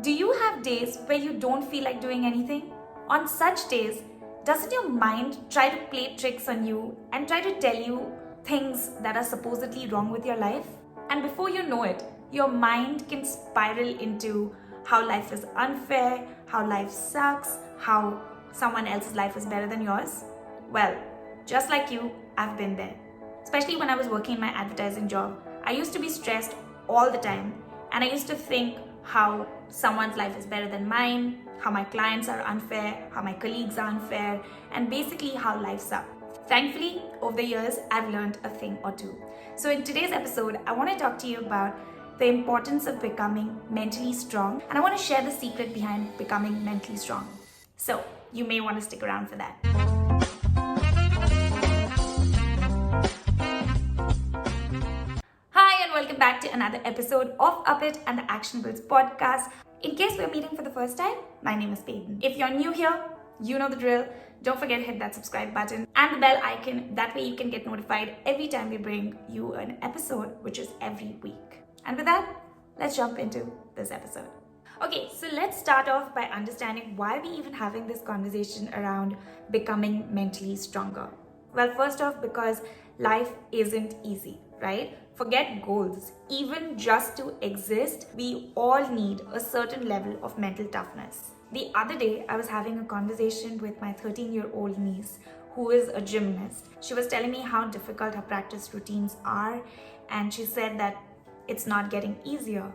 Do you have days where you don't feel like doing anything? On such days, doesn't your mind try to play tricks on you and try to tell you things that are supposedly wrong with your life? And before you know it, your mind can spiral into how life is unfair, how life sucks, how someone else's life is better than yours. Well, just like you, I've been there. Especially when I was working in my advertising job, I used to be stressed all the time, and I used to think how someone's life is better than mine, how my clients are unfair, how my colleagues are unfair, and basically how life sucks. Thankfully, over the years, I've learned a thing or two. So in today's episode, I want to talk to you about the importance of becoming mentally strong, and I want to share the secret behind becoming mentally strong. So you may want to stick around for that. Hi, and welcome back to another episode of Up It and the Actionables podcast. In case we're meeting for the first time, my name is Peyton. If you're new here, you know the drill. Don't forget to hit that subscribe button and the bell icon. That way you can get notified every time we bring you an episode, which is every week. And with that, let's jump into this episode. Okay, so let's start off by understanding why we're even having this conversation around becoming mentally stronger. Well, first off, because life isn't easy, right? Forget goals. Even just to exist, we all need a certain level of mental toughness. The other day, I was having a conversation with my 13-year-old niece, who is a gymnast. She was telling me how difficult her practice routines are, and she said that it's not getting easier.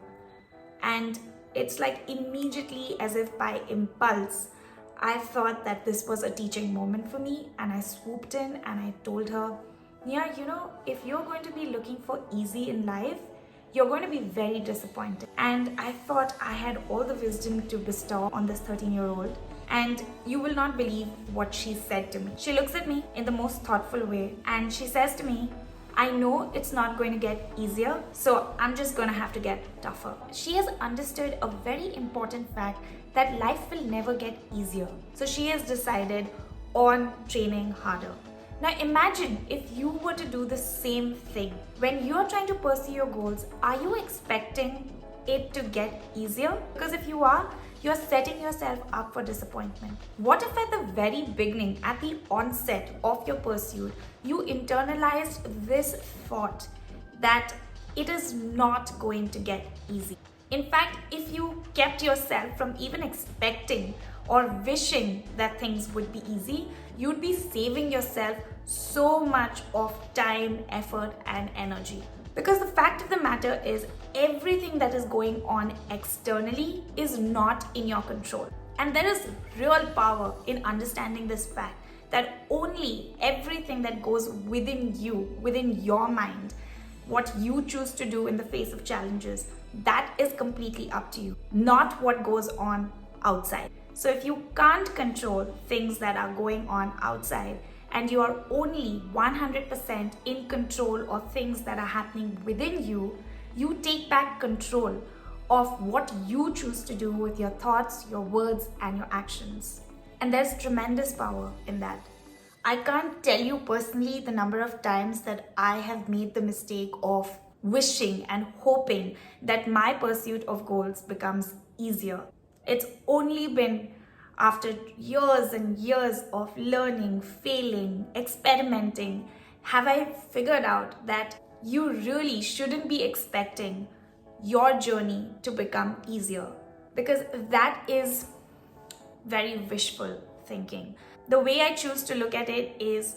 And it's like immediately, as if by impulse, I thought that this was a teaching moment for me, and I swooped in and I told her, yeah, if you're going to be looking for easy in life, you're going to be very disappointed. And I thought I had all the wisdom to bestow on this 13-year-old. And you will not believe what she said to me. She looks at me in the most thoughtful way and she says to me, I know it's not going to get easier, so I'm just going to have to get tougher. She has understood a very important fact that life will never get easier. So she has decided on training harder. Now imagine if you were to do the same thing. When you're trying to pursue your goals, are you expecting it to get easier? Because if you are, you're setting yourself up for disappointment. What if at the very beginning, at the onset of your pursuit, you internalized this thought that it is not going to get easy? In fact, if you kept yourself from even expecting or wishing that things would be easy, you'd be saving yourself so much of time, effort, and energy. Because the fact of the matter is, everything that is going on externally is not in your control. And there is real power in understanding this fact that only everything that goes within you, within your mind, what you choose to do in the face of challenges, that is completely up to you, not what goes on outside. So if you can't control things that are going on outside, and you are only 100% in control of things that are happening within you, you take back control of what you choose to do with your thoughts, your words, and your actions. And there's tremendous power in that. I can't tell you personally the number of times that I have made the mistake of wishing and hoping that my pursuit of goals becomes easier. It's only been after years and years of learning, failing, experimenting, have I figured out that you really shouldn't be expecting your journey to become easier, because that is very wishful thinking. The way I choose to look at it is,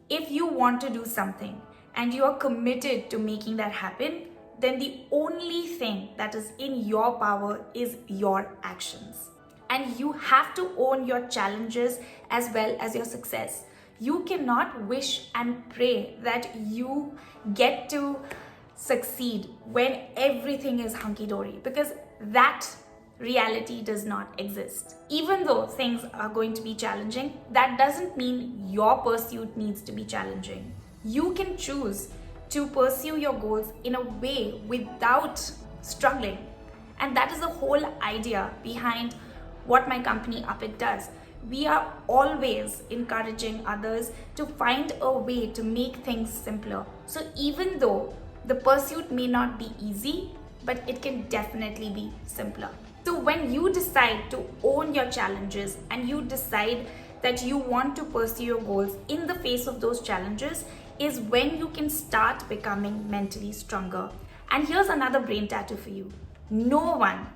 if you want to do something and you are committed to making that happen, then the only thing that is in your power is your actions. And you have to own your challenges as well as your success. You cannot wish and pray that you get to succeed when everything is hunky-dory, because that reality does not exist. Even though things are going to be challenging, that doesn't mean your pursuit needs to be challenging. You can choose to pursue your goals in a way without struggling. And that is the whole idea behind what my company Up It does. We are always encouraging others to find a way to make things simpler. So even though the pursuit may not be easy, but it can definitely be simpler. So when you decide to own your challenges and you decide that you want to pursue your goals in the face of those challenges is when you can start becoming mentally stronger. And here's another brain tattoo for you. No one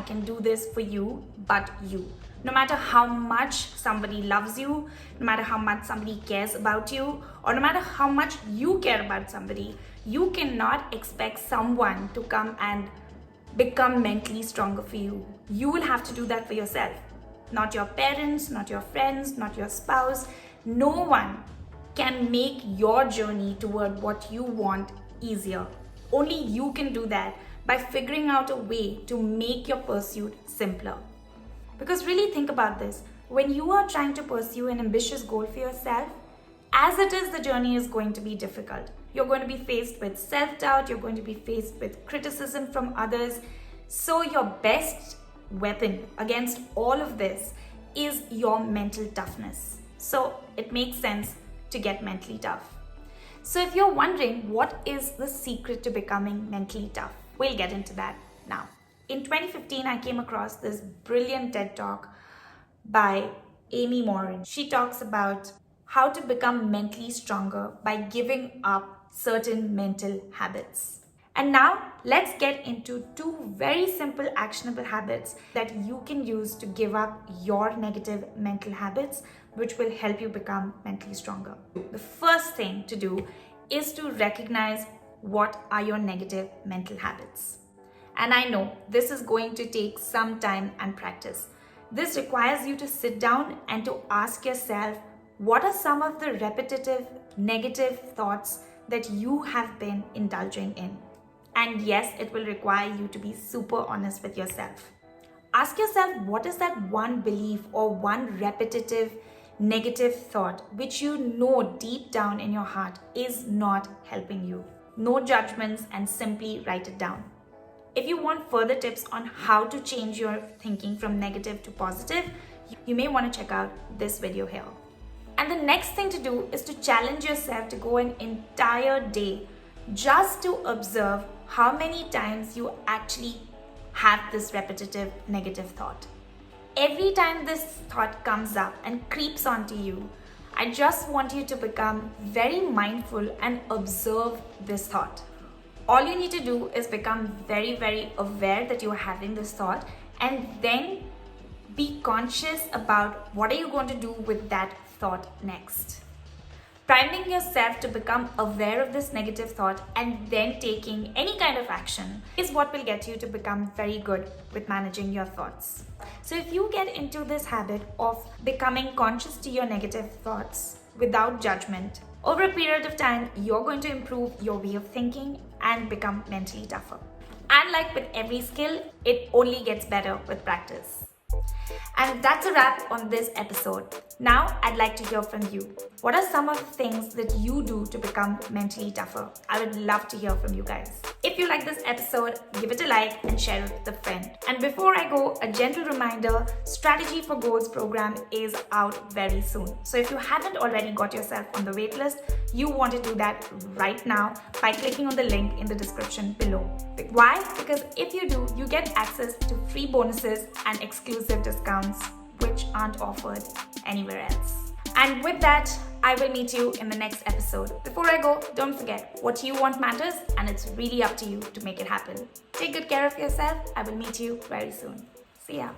can do this for you but you. No matter how much somebody loves you, no matter how much somebody cares about you, or no matter how much you care about somebody, you cannot expect someone to come and become mentally stronger for you. You will have to do that for yourself. Not your parents, not your friends, not your spouse. No one can make your journey toward what you want easier. Only you can do that by figuring out a way to make your pursuit simpler. Because really think about this. When you are trying to pursue an ambitious goal for yourself, as it is, the journey is going to be difficult. You're going to be faced with self-doubt. You're going to be faced with criticism from others. So your best weapon against all of this is your mental toughness. So it makes sense to get mentally tough. So if you're wondering what is the secret to becoming mentally tough, we'll get into that now. In 2015, I came across this brilliant TED Talk by Amy Morin. She talks about how to become mentally stronger by giving up certain mental habits. And now let's get into 2 very simple actionable habits that you can use to give up your negative mental habits, which will help you become mentally stronger. The first thing to do is to recognize what are your negative mental habits. And I know this is going to take some time and practice. This requires you to sit down and to ask yourself, what are some of the repetitive negative thoughts that you have been indulging in? And yes, it will require you to be super honest with yourself. Ask yourself, what is that one belief or one repetitive negative thought which you know deep down in your heart is not helping you? No judgments, and simply write it down. If you want further tips on how to change your thinking from negative to positive, you may want to check out this video here. And the next thing to do is to challenge yourself to go an entire day just to observe how many times you actually have this repetitive negative thought. Every time this thought comes up and creeps onto you, I just want you to become very mindful and observe this thought. All you need to do is become very, very aware that you're having this thought, and then be conscious about what are you going to do with that thought next. Priming yourself to become aware of this negative thought and then taking any kind of action is what will get you to become very good with managing your thoughts. So if you get into this habit of becoming conscious to your negative thoughts without judgment, over a period of time, you're going to improve your way of thinking and become mentally tougher. And like with every skill, it only gets better with practice. And that's a wrap on this episode. Now, I'd like to hear from you. What are some of the things that you do to become mentally tougher? I would love to hear from you guys. If you like this episode, give it a like and share it with a friend. And before I go, a gentle reminder, Strategy for Goals program is out very soon. So if you haven't already got yourself on the waitlist, you want to do that right now by clicking on the link in the description below. Why? Because if you do, you get access to free bonuses and exclusive discounts which aren't offered anywhere else. And with that, I will meet you in the next episode. Before I go, don't forget, what you want matters, and it's really up to you to make it happen. Take good care of yourself. I will meet you very soon. See ya.